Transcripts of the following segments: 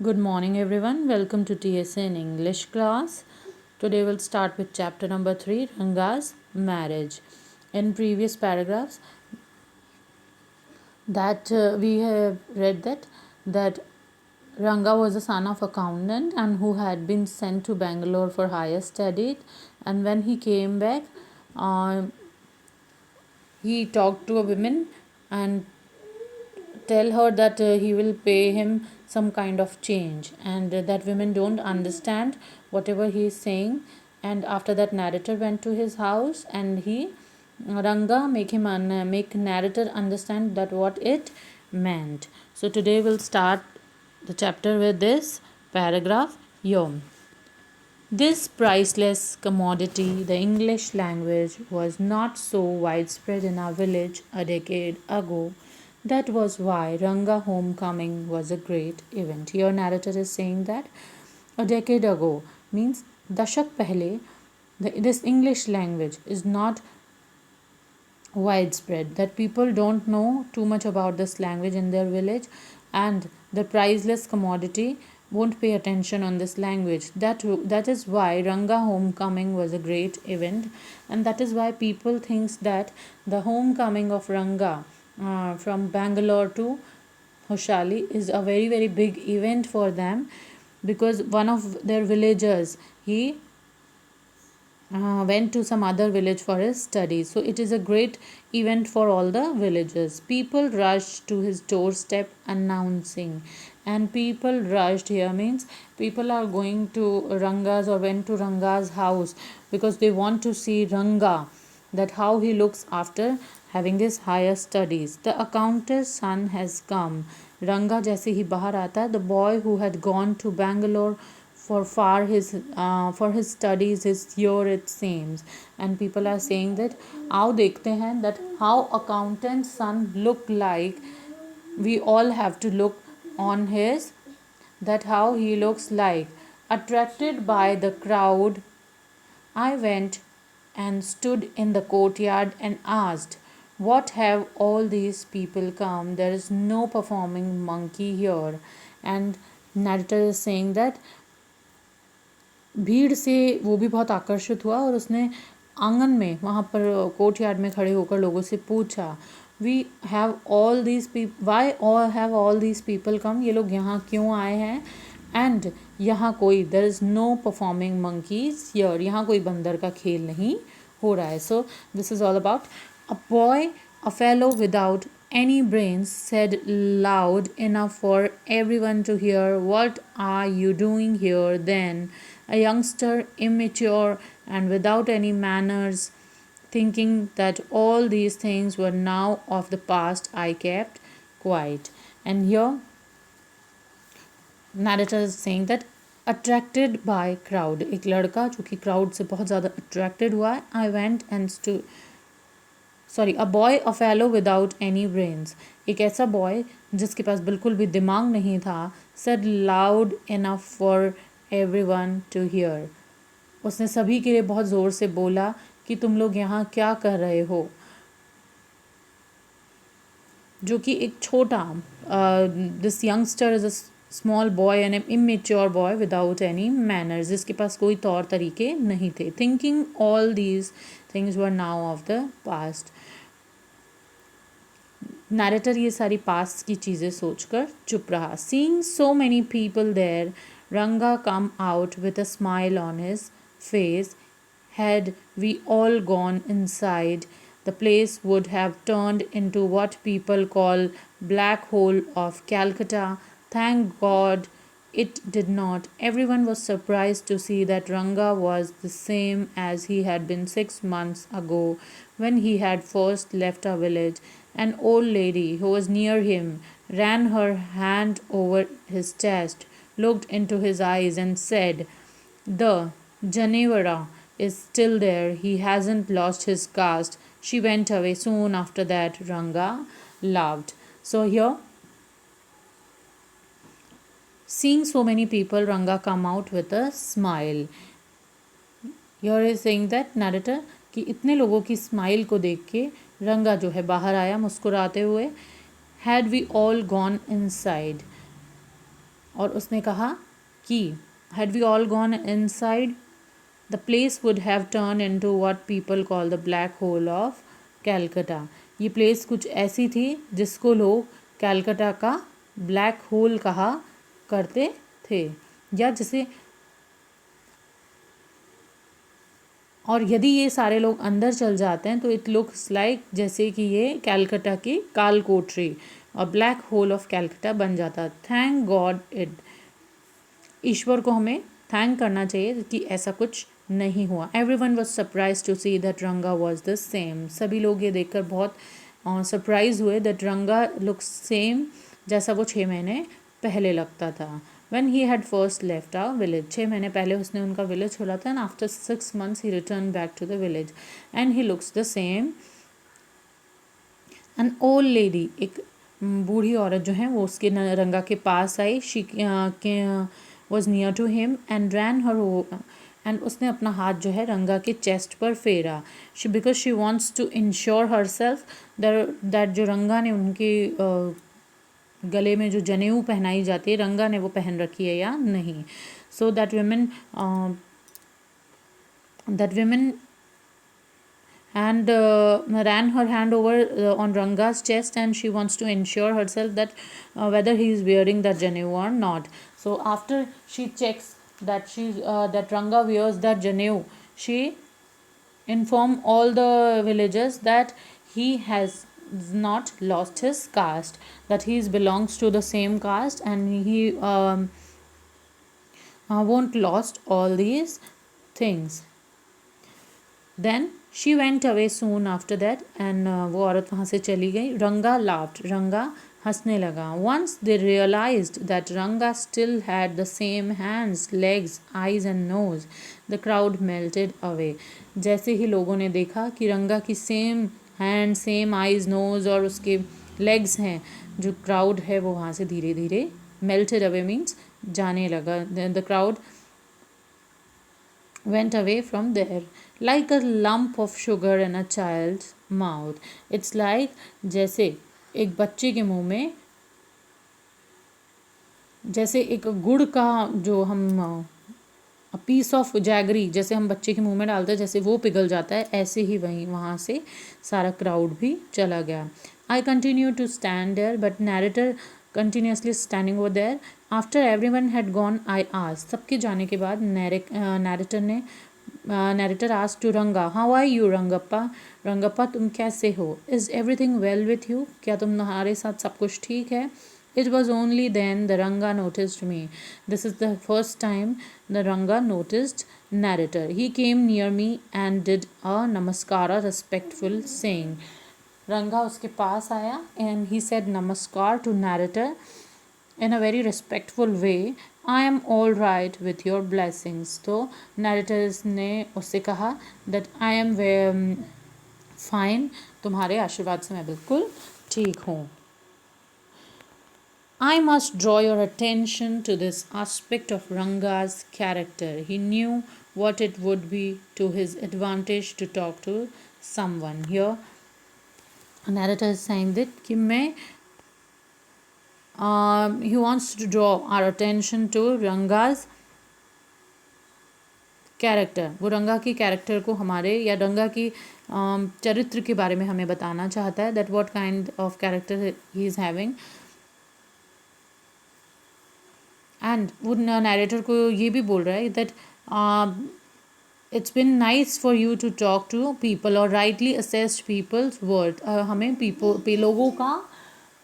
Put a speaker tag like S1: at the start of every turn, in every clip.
S1: Good morning, everyone. Welcome to TSA in English class. Today we'll start with chapter number 3, Ranga's marriage. In previous paragraphs, that we have read that Ranga was the son of accountant and who had been sent to Bangalore for higher studies. And when he came back, uh, he talked to a woman and tell her that he will pay him some kind of change, and that women don't understand whatever he is saying. And after that, narrator went to his house and he Ranga make narrator understand that what it meant. So today we'll start the chapter with this paragraph. Yom, this priceless commodity, the English language, was not so widespread in our village a decade ago. That was why Ranga homecoming was a great event. Your narrator is saying that a decade ago means dashak pehle, this English language is not widespread, that people don't know too much about this language in their village, and the priceless commodity won't pay attention on this language. That is why Ranga homecoming was a great event, and that is why people thinks that the homecoming of Ranga from Bangalore to Hoshali is a very very big event for them, because one of their villagers, he went to some other village for his studies. So it is a great event for all the villagers. People rushed to his doorstep announcing. And people rushed here means people are going to Ranga's or went to Ranga's house because they want to see Ranga, that how he looks after having his higher studies. The accountant's son has come. Ranga जैसे ही बाहर आता, the boy who had gone to Bangalore for his studies is here, it seems. And people are saying that आओ देखते हैं that how accountant's son look like. We all have to look on his, that how he looks like. Attracted by the crowd, I went and stood in the courtyard and asked, what have all these people come? There is no performing monkey here. And narrator is saying that भीड़ से वो भी बहुत आकर्षित हुआ और उसने आंगन में वहाँ पर कोर्ट यार्ड में खड़े होकर लोगों से पूछा, we have all these why all have all these people come, ये लोग यहाँ क्यों आए हैं. एंड यहाँ कोई there is no performing monkeys here, यहाँ कोई बंदर का खेल नहीं हो रहा है. So this is all about a boy, a fellow without any brains said loud enough for everyone to hear, what are you doing here then? A youngster, immature and without any manners, thinking that all these things were now of the past, I kept quiet. And here narrator is saying that attracted by crowd, एक लड़का जो कि crowd से बहुत ज़्यादा attracted हुआ है. I went and stood, sorry a boy a fellow without any brains, एक ऐसा बॉय जिसके पास बिल्कुल भी दिमाग नहीं था, said loud enough for everyone to hear, उसने सभी के लिए बहुत ज़ोर से बोला कि तुम लोग यहाँ क्या कर रहे हो. जो कि एक छोटा, this youngster is a small boy and immature boy without any manners, जिसके पास कोई तौर तरीके नहीं थे. Thinking all these things were now of the past. Narrator ये सारी पास्ट की चीज़ें सोचकर चुप रहा. Seeing so many people there, Ranga come out with a smile on his face. Had we all gone inside, the place would have turned into what people call black hole of Calcutta. Thank God it did not. Everyone was surprised to see that Ranga was the same as he had been 6 months ago when he had first left our village. An old lady who was near him ran her hand over his chest, looked into his eyes, and said, the Janevara is still there. He hasn't lost his caste. She went away soon after that. Ranga laughed. So here, seeing so many people, Ranga come out with a smile. Here is saying that narrator कि इतने लोगों की smile को देख के रंगा जो है बाहर आया मुस्कुराते हुए. Had we all gone inside, और उसने कहा कि had we all gone inside, the place would have turned into what people call the black hole of Calcutta. ये प्लेस कुछ ऐसी थी जिसको लोग कैलकटा का ब्लैक होल कहा करते थे, या जिसे, और यदि ये सारे लोग अंदर चल जाते हैं तो इट लुक्स लाइक जैसे कि ये कैलकटा की काल कोठरी और ब्लैक होल ऑफ कैलकटा बन जाता। थैंक गॉड इट, ईश्वर को हमें थैंक करना चाहिए कि ऐसा कुछ नहीं हुआ। Everyone was surprise to see that Ranga was the same, सभी लोग ये देखकर बहुत सरप्राइज हुए दैट रंगा लुक्स सेम, जैसा वो 6 महीने पहले लगता था। When he had first left our village, 6 महीने पहले उसने उनका विलेज छोड़ा था, and after 6 months he returned back to the village and he looks the same. An old lady, एक बूढ़ी औरत जो है वो उसके रंगा के पास आई। She was near to him and ran her over, and उसने अपना हाथ जो है रंगा के चेस्ट पर फेरा। Because she wants to ensure herself that जो रंगा ने उनके गले में जो जनेऊ पहनाई जाती है, रंगा ने वो पहन रखी है या नहीं। So that women and ran her hand over on Ranga's chest, and she wants to ensure herself that whether he is wearing that janeeu or not. So after she checks that Ranga wears that janeeu, she inform all the villagers that he has not lost his caste, that he belongs to the same caste, and he won't lost all these things. Then she went away soon after that, and वो औरत वहाँ से चली गई। Ranga laughed, रंगा हंसने लगा। Once they realized that Ranga still had the same hands, legs, eyes and nose, the crowd melted away. जैसे ही लोगों ने देखा कि रंगा की same hand, same eyes, nose और उसके लेग्स हैं, जो क्राउड है वो वहाँ से धीरे धीरे melted away means जाने लगा। The crowd went away from there like a lump of sugar in a child's mouth. It's like जैसे एक बच्चे के मुंह में, जैसे एक गुड़ का जो हम पीस ऑफ जैगरी जैसे हम बच्चे के मुंह में डालते हैं, जैसे वो पिघल जाता है, ऐसे ही वहीं वहाँ से सारा क्राउड भी चला गया। I continue to stand there but narrator continuously standing over there. After everyone had gone I asked, सबके जाने के बाद narrator asked to Ranga, how are you Rangappa, Rangappa तुम कैसे हो, is everything well with you, क्या तुम्हारे साथ सब कुछ ठीक है। It was only then the Ranga noticed me. This is the first time the Ranga noticed narrator. He came near me and did a namaskara, respectful saying. Ranga उसके पास आया and he said namaskar to narrator in a very respectful way. I am all right with your blessings. तो narrator ने उससे कहा that I am fine. तुम्हारे आशीर्वाद से मैं बिल्कुल ठीक हूँ। I must draw your attention to this aspect of Ranga's character. He knew what it would be to his advantage to talk to someone. Here, a narrator is saying that कि मैं he wants to draw our attention to Ranga's character. वो रंगा की character को हमारे, या रंगा की चरित्र के बारे में हमें बताना चाहता है, that what kind of character he is having. And वो नरेटर को ये भी बोल रहा है that it's been nice for you to talk to people और राइटली असेस्ड पीपल्स वर्थ। हमें लोगों का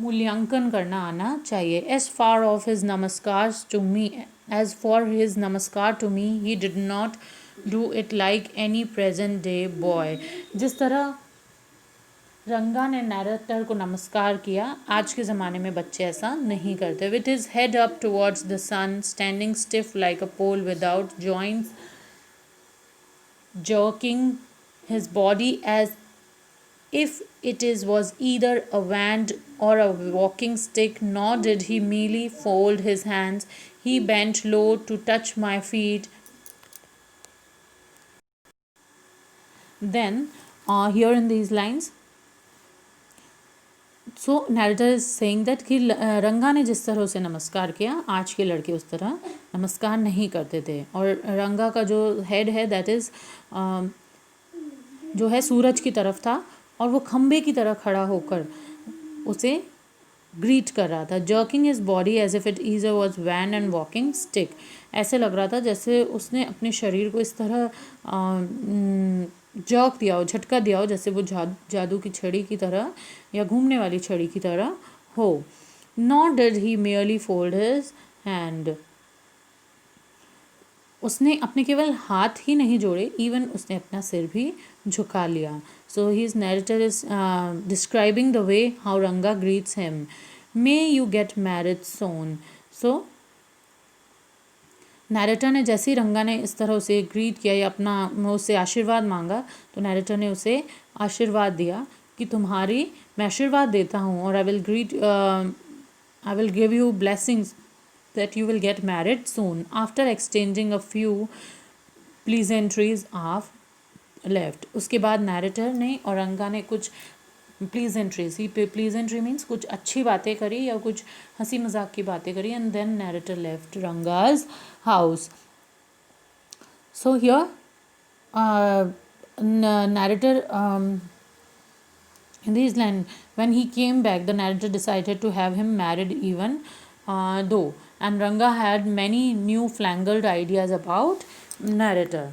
S1: मूल्यांकन करना आना चाहिए। As far of his namaskar to me, as for his namaskar to me he did not do it like any present day boy. जिस तरह रंगा ने नैरेटर को नमस्कार किया, आज के ज़माने में बच्चे ऐसा नहीं करते। With his head up towards the sun, standing stiff like a pole without joints, jerking his body as if it was either a wand or a walking stick, nor did he merely fold his hands. He bent low to touch my feet. Then, here in these lines, so narrator is saying that कि रंगा ने जिस तरह उसे नमस्कार किया, आज के लड़के उस तरह नमस्कार नहीं करते थे। और रंगा का जो हेड है दैट इज़ जो है सूरज की तरफ था, और वो खंबे की तरह खड़ा होकर उसे ग्रीट कर रहा था। Jerking his body as if it eager was van and walking stick. ऐसे लग रहा था जैसे उसने अपने शरीर को इस तरह जर्क दिया हो, झटका दिया हो, जैसे वो जादू की छड़ी की तरह या घूमने वाली छड़ी की तरह हो। Not did he merely fold his hand. उसने अपने केवल हाथ ही नहीं जोड़े, इवन उसने अपना सिर भी झुका लिया। So his narrator is describing the way how Ranga greets him, may you get married soon. So narrator ने जैसे ही रंगा ने इस तरह उसे ग्रीट किया या अपना उससे आशीर्वाद मांगा, तो नैरेटर ने उसे आशीर्वाद दिया कि मैं आशीर्वाद देता हूँ, और I will give you blessings that you will get married soon. After exchanging a few pleasantries of left. उसके बाद नैरेटर ने और रंगा ने कुछ प्लीजेंट्री मीन्स कुछ अच्छी बातें करी या कुछ हंसी मजाक की बातें करी, and then narrator left Ranga's house. So here narrator in this line, when he came back, the narrator decided to have him married even though, and Ranga had many new fangled ideas about narrator.